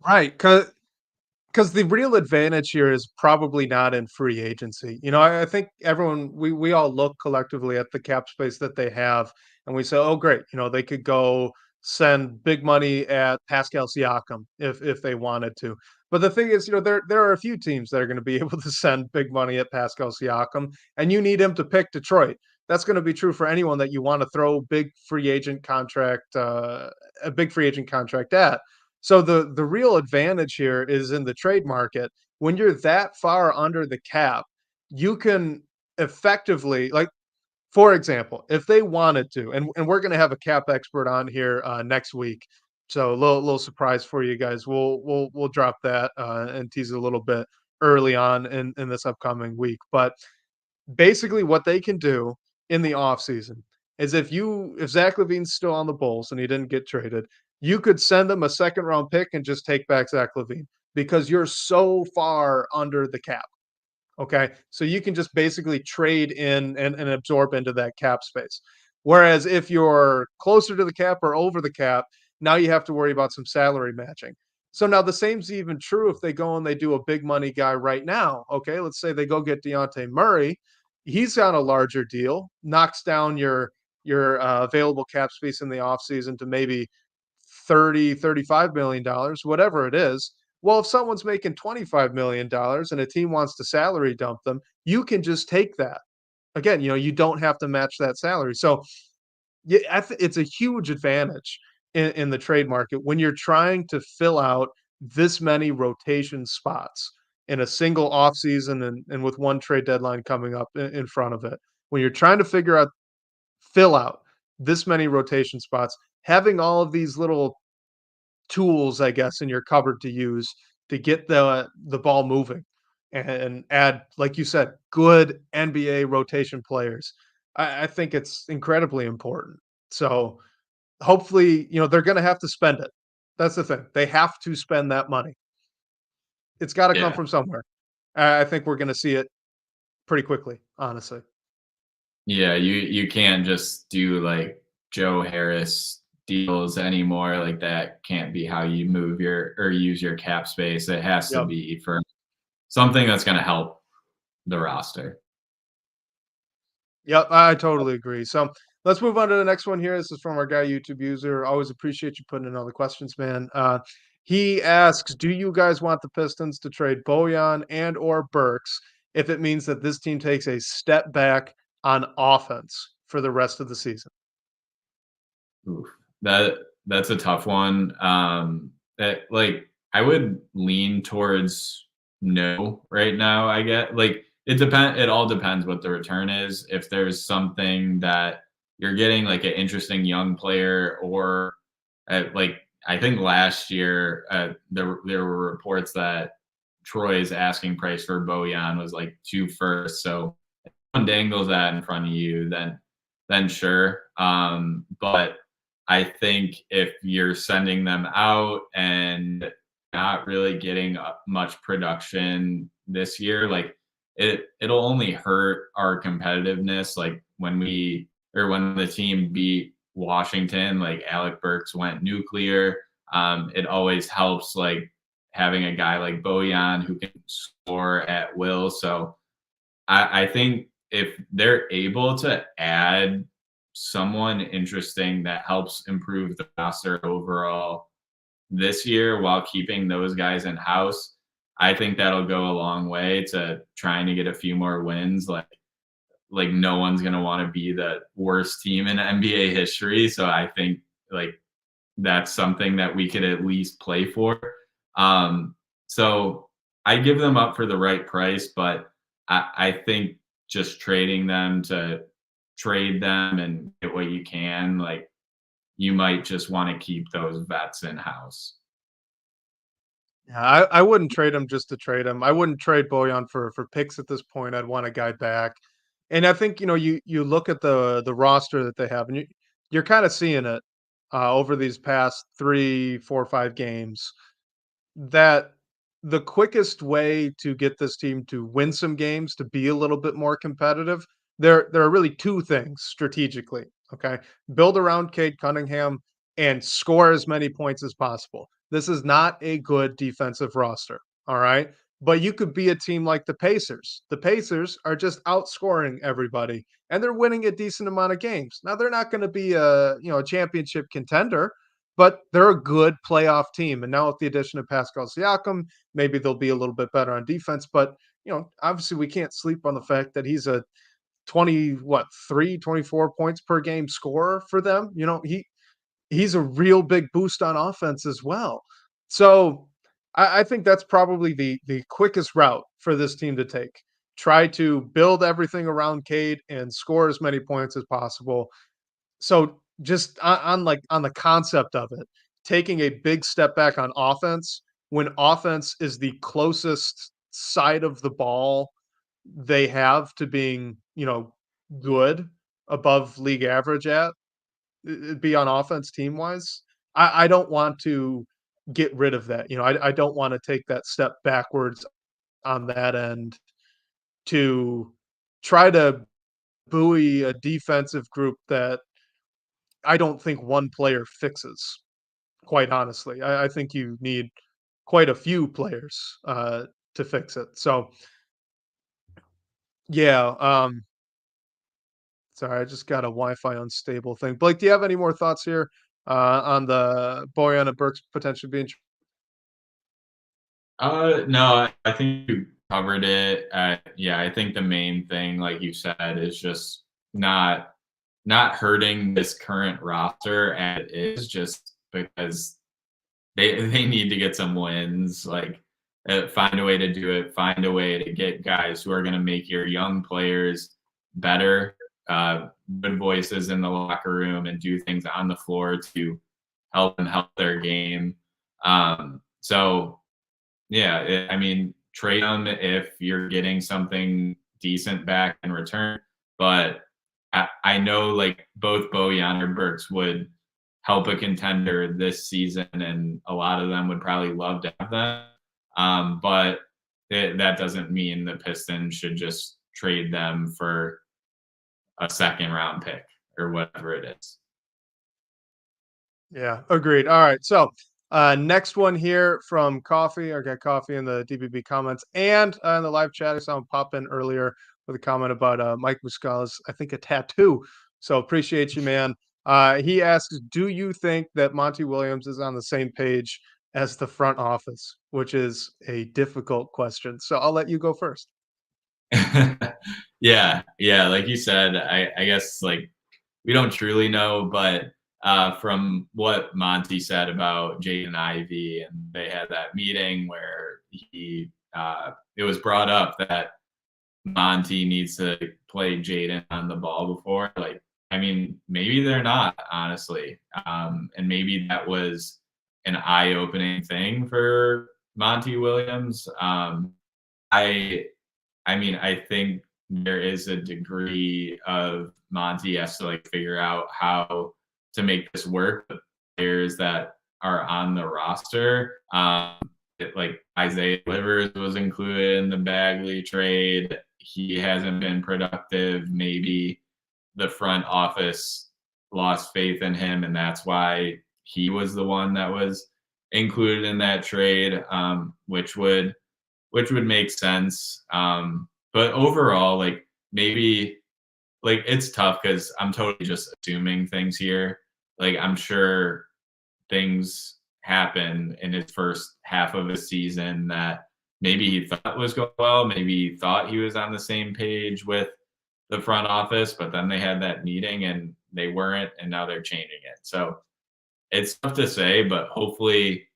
Right, because the real advantage here is probably not in free agency. I think everyone we all look collectively at the cap space that they have, and we say, "Oh, great! They could go send big money at Pascal Siakam if they wanted to." But the thing is, there are a few teams that are going to be able to send big money at Pascal Siakam, and you need him to pick Detroit. That's going to be true for anyone that you want to throw a big free agent contract at. So the real advantage here is in the trade market. When you're that far under the cap, you can effectively, like, for example, if they wanted to, and we're going to have a cap expert on here next week, so a little surprise for you guys. We'll drop that and tease it a little bit early on in this upcoming week. But basically, what they can do in the offseason is if Zach Levine's still on the Bulls and he didn't get traded, you could send them a second round pick and just take back Zach Levine because you're so far under the cap. Okay. So you can just basically trade in and absorb into that cap space. Whereas if you're closer to the cap or over the cap, now you have to worry about some salary matching. So now the same's even true if they go and they do a big money guy right now. Okay. Let's say they go get Dejounte Murray. He's on a larger deal, knocks down your available cap space in the offseason to maybe 30, $35 million, whatever it is. Well, if someone's making $25 million and a team wants to salary dump them, you can just take that. Again, you don't have to match that salary. So yeah, it's a huge advantage in the trade market when you're trying to fill out this many rotation spots in a single offseason and with one trade deadline coming up in front of it. When you're trying to fill out this many rotation spots, having all of these little tools, I guess, in your cupboard to use to get the ball moving and add, like you said, good NBA rotation players. I think it's incredibly important. So hopefully, they're going to have to spend it. That's the thing. They have to spend that money. It's got to come Yeah. from somewhere. I think we're going to see it pretty quickly, honestly. Yeah, you can't just do like Joe Harris deals anymore. Like that can't be how you move your or use your cap space. It has to Yep. be for something that's going to help the roster. Yep, I totally agree. So let's move on to the next one here. This is from our guy, YouTube user. Always appreciate you putting in all the questions, man. He asks, do you guys want the Pistons to trade Bojan and or Burks if it means that this team takes a step back on offense for the rest of the season? Oof. That's a tough one. Like I would lean towards no right now. I get like it all depends what the return is. If there's something that you're getting like an interesting young player, or like I think last year there were reports that Troy's asking price for Bojan was like 2 firsts. So if someone dangles that in front of you, then sure. But I think if you're sending them out and not really getting much production this year, like it'll only hurt our competitiveness. Like when the team beat Washington, like Alec Burks went nuclear. It always helps like having a guy like Bojan who can score at will. So I think if they're able to add someone interesting that helps improve the roster overall this year while keeping those guys in house, I think that'll go a long way to trying to get a few more wins. Like no one's gonna want to be the worst team in NBA history. So I think like that's something that we could at least play for. So I give them up for the right price, but I think just trading them to trade them and get what you can, like you might just want to keep those vets in house. Yeah, I wouldn't trade him just to trade him. I wouldn't trade Bojan for picks at this point. I'd want a guy back. And I think, you look at the roster that they have, and you're kind of seeing it over these past 3, 4, 5 games, that the quickest way to get this team to win some games, to be a little bit more competitive, there are really two things strategically. Okay. Build around Cade Cunningham and score as many points as possible. This is not a good defensive roster. All right. But you could be a team like the Pacers. The Pacers are just outscoring everybody and they're winning a decent amount of games. Now they're not going to be a championship contender, but they're a good playoff team. And now with the addition of Pascal Siakam, maybe they'll be a little bit better on defense. But obviously we can't sleep on the fact that he's a 24 points per game scorer for them. He's a real big boost on offense as well. So I think that's probably the quickest route for this team to take. Try to build everything around Cade and score as many points as possible. So just on the concept of it, taking a big step back on offense when offense is the closest side of the ball they have to being, good above league average at, it'd be on offense team wise. I don't want to get rid of that. I don't want to take that step backwards on that end to try to buoy a defensive group that I don't think one player fixes, quite honestly. I think you need quite a few players to fix it. So, yeah. Sorry, I just got a Wi-Fi unstable thing. Blake, do you have any more thoughts here on the Boyan and Burks potentially being? No, I think you covered it. Yeah, I think the main thing, like you said, is just not hurting this current roster, and it is just because they need to get some wins. Like find a way to do it. Find a way to get guys who are going to make your young players better, good voices in the locker room, and do things on the floor to help them help their game. So yeah, I mean, trade them if you're getting something decent back in return. But I know like both Bojan or Burks would help a contender this season, and a lot of them would probably love to have them. But that doesn't mean the Pistons should just trade them for a second round pick or whatever it is. Yeah, agreed. All right. So, next one here from Coffee. I got Coffee in the DBB comments and in the live chat. I saw him pop in earlier with a comment about Mike Muscala's, I think, a tattoo. So, appreciate you, man. He asks, do you think that Monty Williams is on the same page as the front office? Which is a difficult question. So, I'll let you go first. Yeah, like you said, I guess like we don't truly know, but from what Monty said about Jaden Ivey, and they had that meeting where it was brought up that Monty needs to play Jaden on the ball before. Like, I mean, maybe they're not, honestly. And maybe that was an eye-opening thing for Monty Williams. I I mean, I think there is a degree of Monty has to like figure out how to make this work with players that are on the roster. Like Isaiah Livers was included in the Bagley trade. He hasn't been productive. Maybe the front office lost faith in him, and that's why he was the one that was included in that trade, which would make sense. But overall, like maybe like it's tough because I'm totally just assuming things here. Like I'm sure things happen in his first half of the season that maybe he thought was going well, maybe he thought he was on the same page with the front office, but then they had that meeting and they weren't, and now they're changing it. So it's tough to say, but hopefully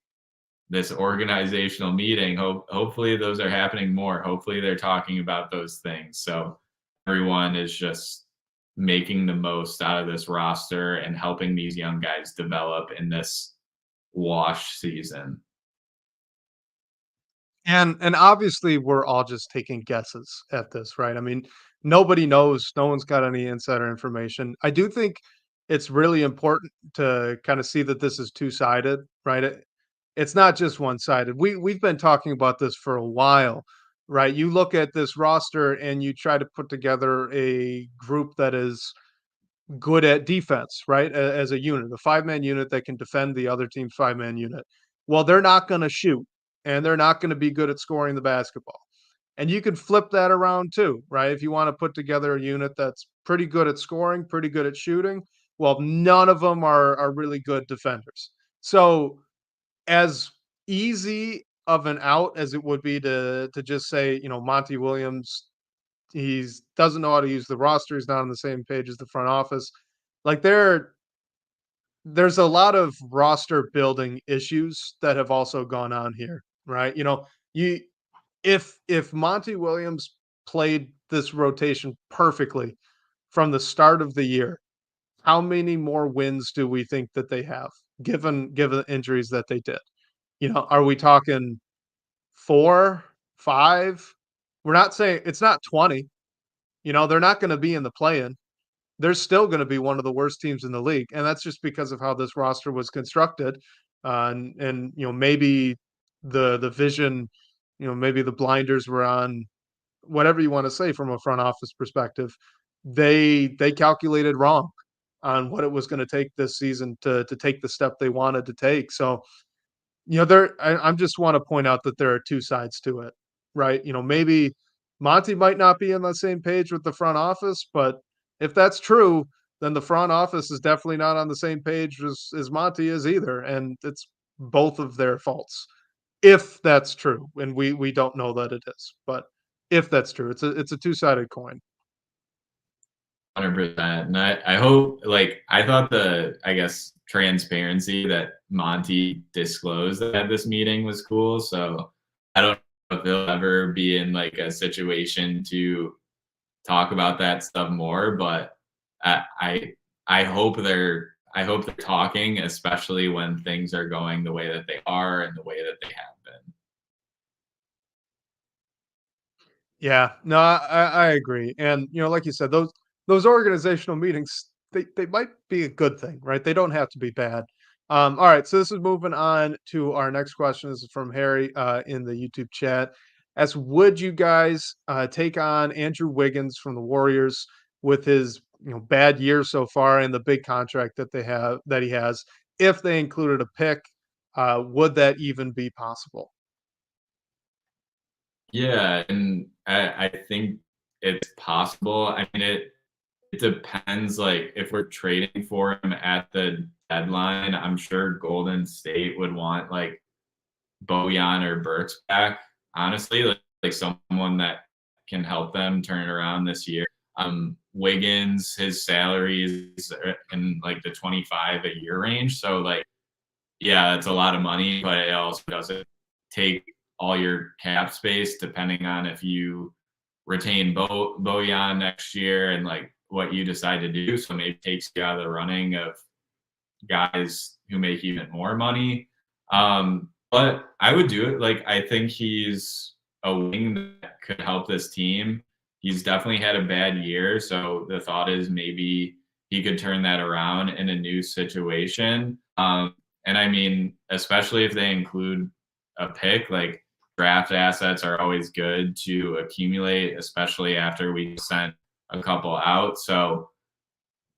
this organizational meeting, hopefully those are happening more. Hopefully they're talking about those things. So everyone is just making the most out of this roster and helping these young guys develop in this wash season. And obviously we're all just taking guesses at this, right? I mean, nobody knows, no one's got any insider information. I do think it's really important to kind of see that this is two-sided, right? It's not just one-sided. We've been talking about this for a while, right? You look at this roster and you try to put together a group that is good at defense, right? As a unit, a five-man unit that can defend the other team's five-man unit. Well, they're not going to shoot and they're not going to be good at scoring the basketball. And you can flip that around too, right? If you want to put together a unit that's pretty good at scoring, pretty good at shooting, well, none of them are really good defenders. So, as easy of an out as it would be to just say, Monty Williams, he's doesn't know how to use the roster. He's not on the same page as the front office. Like there's a lot of roster building issues that have also gone on here, right? You if Monty Williams played this rotation perfectly from the start of the year, how many more wins do we think that they have given the injuries that they did? Are we talking 4, 5? We're not saying it's not 20. They're not going to be in the play-in. They're still going to be one of the worst teams in the league, and that's just because of how this roster was constructed. And maybe the vision, maybe the blinders were on, whatever you want to say from a front office perspective. They calculated wrong on what it was going to take this season to take the step they wanted to take. So I'm just want to point out that there are two sides to it, right? Maybe Monty might not be on the same page with the front office, but if that's true, then the front office is definitely not on the same page as Monty is either, and it's both of their faults. If that's true, and we don't know that it is, but if that's true, it's a two-sided coin. 100%. And I hope, like, I thought I guess, transparency that Monty disclosed at this meeting was cool. So I don't know if he'll ever be in like a situation to talk about that stuff more, but I hope they're talking, especially when things are going the way that they are and the way that they have been. Yeah, no, I agree, and like you said, those organizational meetings, they might be a good thing, right? They don't have to be bad. All right, so this is moving on to our next question. This is from Harry in the YouTube chat. As would you guys take on Andrew Wiggins from the Warriors with his bad year so far and the big contract that he has? If they included a pick, would that even be possible? Yeah, and I think it's possible. I mean, it depends. Like, if we're trading for him at the deadline, I'm sure Golden State would want like Bojan or Burks back. Honestly, like someone that can help them turn it around this year. Wiggins, his salary is in like the 25 a year range. So like, yeah, it's a lot of money, but it also doesn't take all your cap space depending on if you retain Bojan next year and like what you decide to do. So maybe it takes you out of the running of guys who make even more money. But I would do it. Like I think he's a wing that could help this team. He's definitely had a bad year, so the thought is maybe he could turn that around in a new situation. And I mean, especially if they include a pick, like draft assets are always good to accumulate, especially after we sent a couple out. So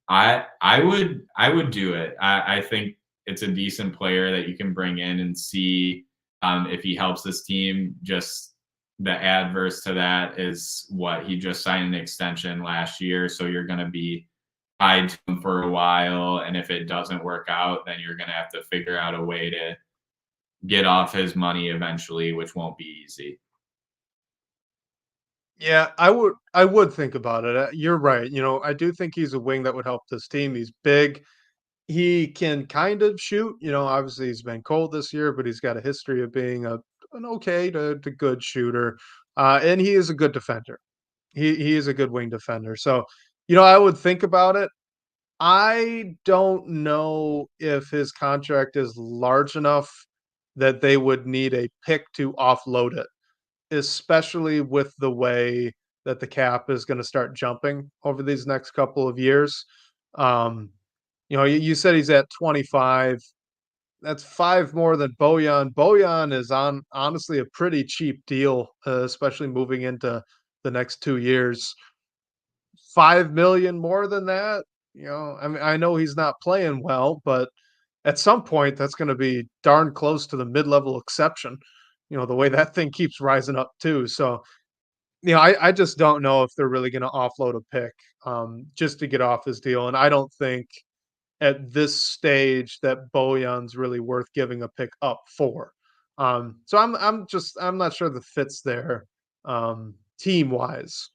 I would do it. I think it's a decent player that you can bring in and see if he helps this team. Just the adverse to that is what he just signed an extension last year, so you're going to be tied to him for a while. And if it doesn't work out, then you're going to have to figure out a way to get off his money eventually, which won't be easy. Yeah, I would think about it. You're right. I do think he's a wing that would help this team. He's big. He can kind of shoot. Obviously he's been cold this year, but he's got a history of being an okay to good shooter. And he is a good defender. He is a good wing defender. So, I would think about it. I don't know if his contract is large enough that they would need a pick to offload it, especially with the way that the cap is going to start jumping over these next couple of years. Um, you said he's at 25. That's five more than Bojan. Bojan is on honestly a pretty cheap deal, especially moving into the next 2 years. 5 million more than that. I mean, I know he's not playing well, but at some point that's going to be darn close to the mid-level exception. The way that thing keeps rising up too. So I just don't know if they're really going to offload a pick just to get off his deal, and I don't think at this stage that Bojan's really worth giving a pick up for. So I'm not sure the fit's there team wise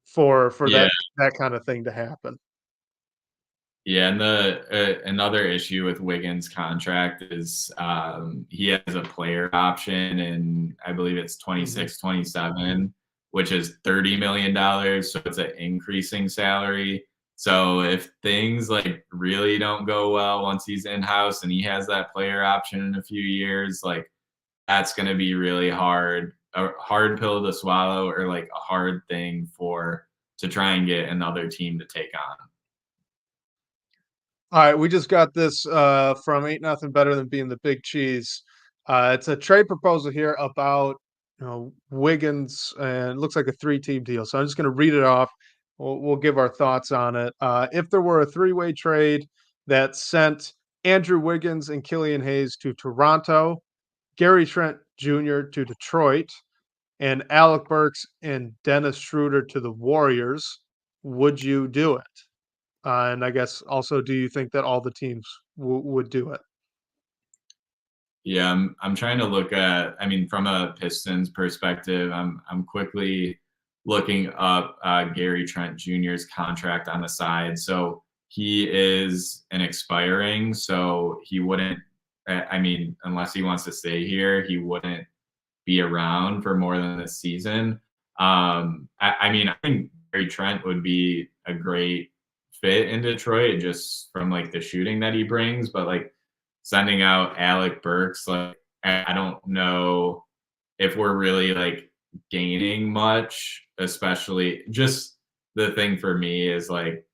for Yeah. that kind of thing to happen. Yeah, and the another issue with Wiggins' contract is he has a player option, and I believe it's Mhm. 26, 27, which is $30 million. So it's an increasing salary. So if things like really don't go well once he's in house and he has that player option in a few years, like that's going to be really hard, a hard pill to swallow, or like a hard thing for to try and get another team to take on. All right, we just got this from Ain't Nothing Better Than Being the Big Cheese. It's a trade proposal here about Wiggins, and it looks like a three-team deal. So I'm just going to read it off. We'll give our thoughts on it. If there were a three-way trade that sent Andrew Wiggins and Killian Hayes to Toronto, Gary Trent Jr. to Detroit, and Alec Burks and Dennis Schroeder to the Warriors, would you do it? And I guess also, do you think that all the teams would do it? Yeah, I'm trying to look at. I mean, from a Pistons perspective, I'm quickly looking up Gary Trent Jr.'s contract on the side. So he is an expiring, so he wouldn't. I mean, unless he wants to stay here, he wouldn't be around for more than this season. I mean, I think Gary Trent would be a great fit in Detroit just from like the shooting that he brings, but like sending out Alec Burks, like I don't know if we're really like gaining much, especially just the thing for me is like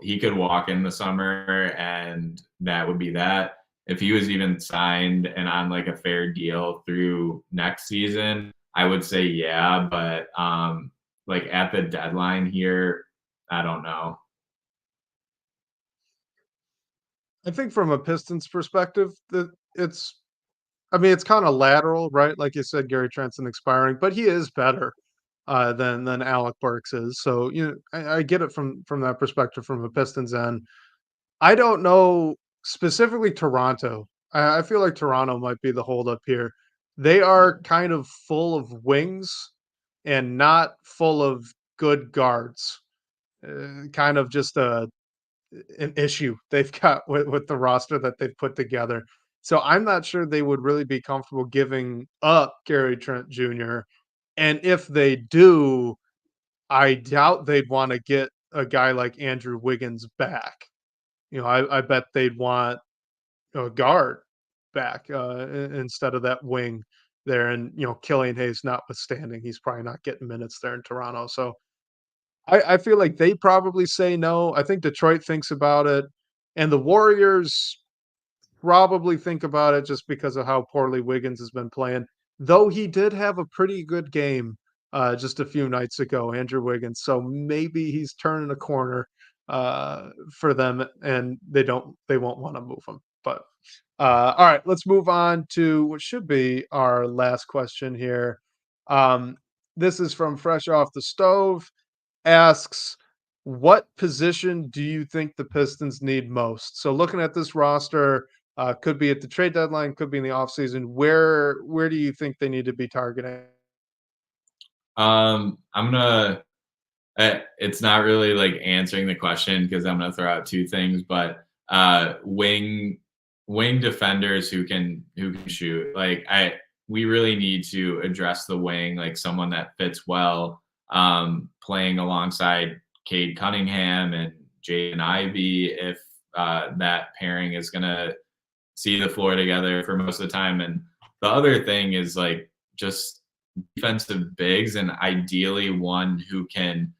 he could walk in the summer and that would be that. If he was even signed and on like a fair deal through next season, I would say yeah, but like at the deadline here, I don't know. I think from a Pistons perspective, that it's I mean, it's kind of lateral, right? Like you said, Gary Trent's expiring, but he is better than Alec Burks is. So I get it from that perspective from a Pistons end. I don't know specifically Toronto. I feel like Toronto might be the holdup here. They are kind of full of wings and not full of good guards. Kind of just an issue they've got with the roster that they've put together. So I'm not sure they would really be comfortable giving up Gary Trent Jr. And if they do, I doubt they'd want to get a guy like Andrew Wiggins back. I bet they'd want a guard back instead of that wing there. And Killian Hayes notwithstanding, he's probably not getting minutes there in Toronto. So I feel like they probably say no. I think Detroit thinks about it, and the Warriors probably think about it just because of how poorly Wiggins has been playing. Though he did have a pretty good game just a few nights ago, Andrew Wiggins. So maybe he's turning a corner for them, and they won't want to move him. But all right, let's move on to what should be our last question here. This is from Fresh Off the Stove asks, what position do you think the Pistons need most? So looking at this roster, could be at the trade deadline, could be in the offseason. Where do you think they need to be targeting? I'm gonna. It's not really like answering the question because I'm gonna throw out two things, but wing defenders who can shoot. Like we really need to address the wing, like someone that fits well, playing alongside Cade Cunningham and Jaden Ivey. If that pairing is gonna see the floor together for most of the time, and the other thing is like just defensive bigs, and ideally one who can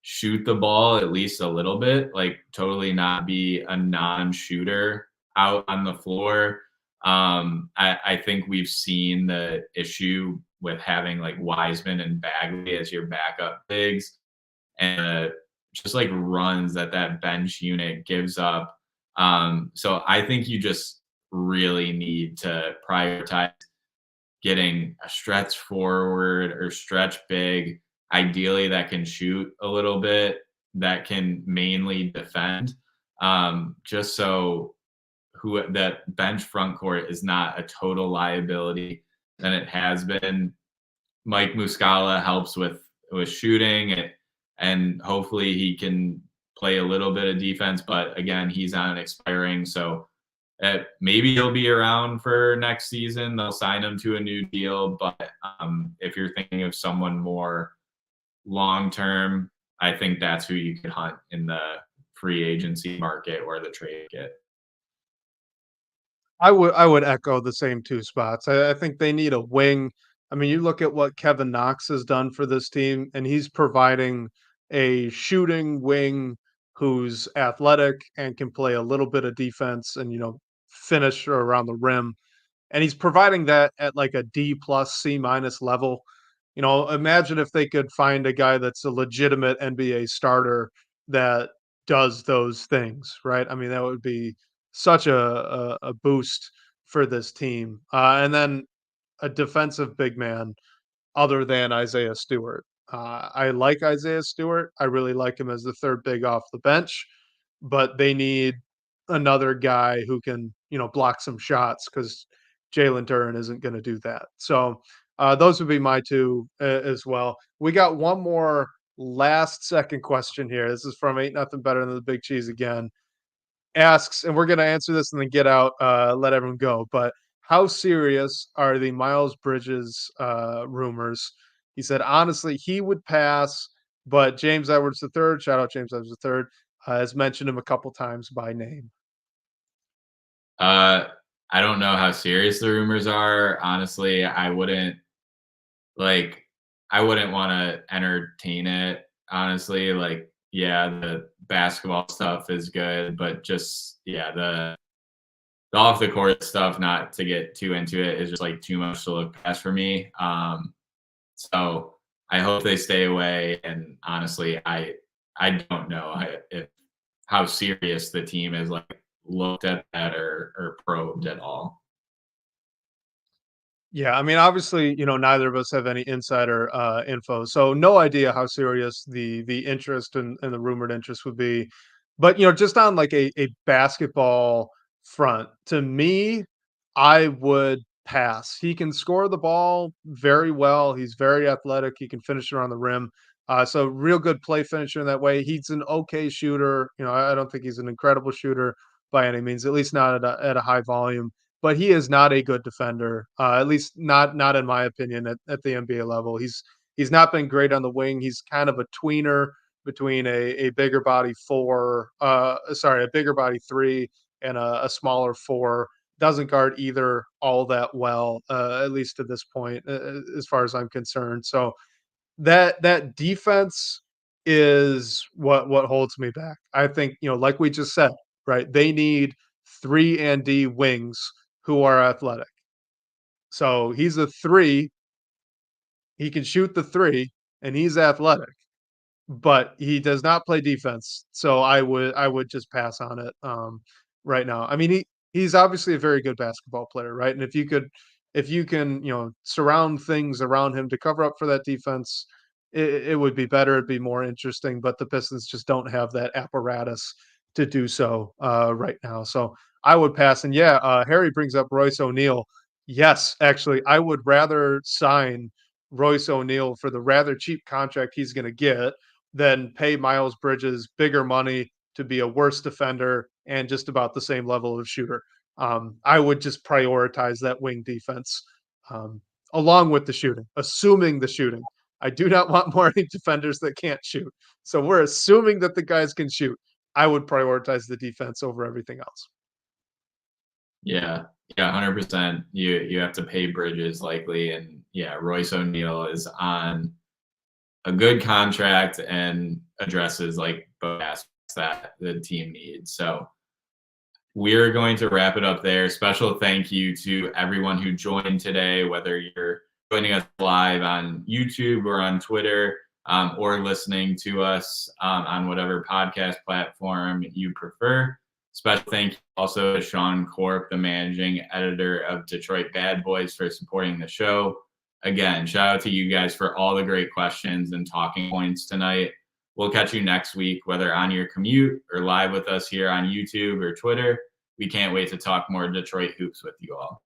shoot the ball at least a little bit, like totally not be a non-shooter out on the floor. I think we've seen the issue with having like Wiseman and Bagley as your backup bigs, and just like runs that bench unit gives up. So I think you just really need to prioritize getting a stretch forward or stretch big, ideally that can shoot a little bit, that can mainly defend, just so that bench front court is not a total liability than it has been. Mike Muscala helps with shooting it, and hopefully he can play a little bit of defense. But again, he's on expiring, so maybe he'll be around for next season. They'll sign him to a new deal. But if you're thinking of someone more long term, I think that's who you could hunt in the free agency market or the trade get. I would echo the same two spots. I think they need a wing. I mean, you look at what Kevin Knox has done for this team, and he's providing a shooting wing who's athletic and can play a little bit of defense and finish around the rim. And he's providing that at like a D plus C minus level. Imagine if they could find a guy that's a legitimate NBA starter that does those things, right? I mean, that would be such a boost for this team. And then a defensive big man other than Isaiah Stewart. I like Isaiah Stewart. I really like him as the third big off the bench, but they need another guy who can, block some shots because Jalen Duren isn't going to do that. So those would be my two as well. We got one more last second question here. This is from Ain't Nothing Better Than the Big Cheese again. Asks, and we're going to answer this and then get out, let everyone go. But how serious are the Miles Bridges rumors? He said, honestly, he would pass, but James Edwards III, shout out James Edwards III, has mentioned him a couple times by name. I don't know how serious the rumors are. Honestly, I wouldn't want to entertain it. Honestly, like, yeah, the basketball stuff is good, but just, yeah, the off the court stuff, not to get too into it, is just like too much to look past for me. So I hope they stay away. And honestly, I don't know if how serious the team is like looked at that or probed at all. Yeah, I mean, obviously, neither of us have any insider info, so no idea how serious the interest and the rumored interest would be. But just on like a basketball front, to me, I would pass. He can score the ball very well. He's very athletic. He can finish around the rim. So real good play finisher in that way. He's an okay shooter. I don't think he's an incredible shooter by any means, at least not at a high volume. But he is not a good defender, at least not in my opinion at the NBA level. He's not been great on the wing. He's kind of a tweener between a bigger body a bigger body three and a smaller four. Doesn't guard either all that well, at least to this point, as far as I'm concerned. So that defense is what holds me back. I think, like we just said, right? They need 3 and D wings who are athletic. So he's a 3, he can shoot the 3 and he's athletic, but he does not play defense. So I would just pass on it right now. I mean, he's obviously a very good basketball player, right? And if you can, surround things around him to cover up for that defense, it would be better. It'd be more interesting. But the Pistons just don't have that apparatus to do so right now. So I would pass. And yeah, Harry brings up Royce O'Neal. Yes, actually, I would rather sign Royce O'Neal for the rather cheap contract he's going to get than pay Miles Bridges bigger money to be a worse defender and just about the same level of shooter. I would just prioritize that wing defense along with the shooting, assuming the shooting. I do not want more defenders that can't shoot. So we're assuming that the guys can shoot. I would prioritize the defense over everything else. Yeah, 100%. You have to pay Bridges likely, and yeah, Royce O'Neal is on a good contract and addresses like both aspects that the team needs. So we're going to wrap it up there. Special thank you to everyone who joined today, whether you're joining us live on YouTube or on Twitter, or listening to us on whatever podcast platform you prefer. Special thank you also to Sean Corp, the managing editor of Detroit Bad Boys, for supporting the show. Again, shout out to you guys for all the great questions and talking points tonight. We'll catch you next week, whether on your commute or live with us here on YouTube or Twitter. We can't wait to talk more Detroit hoops with you all.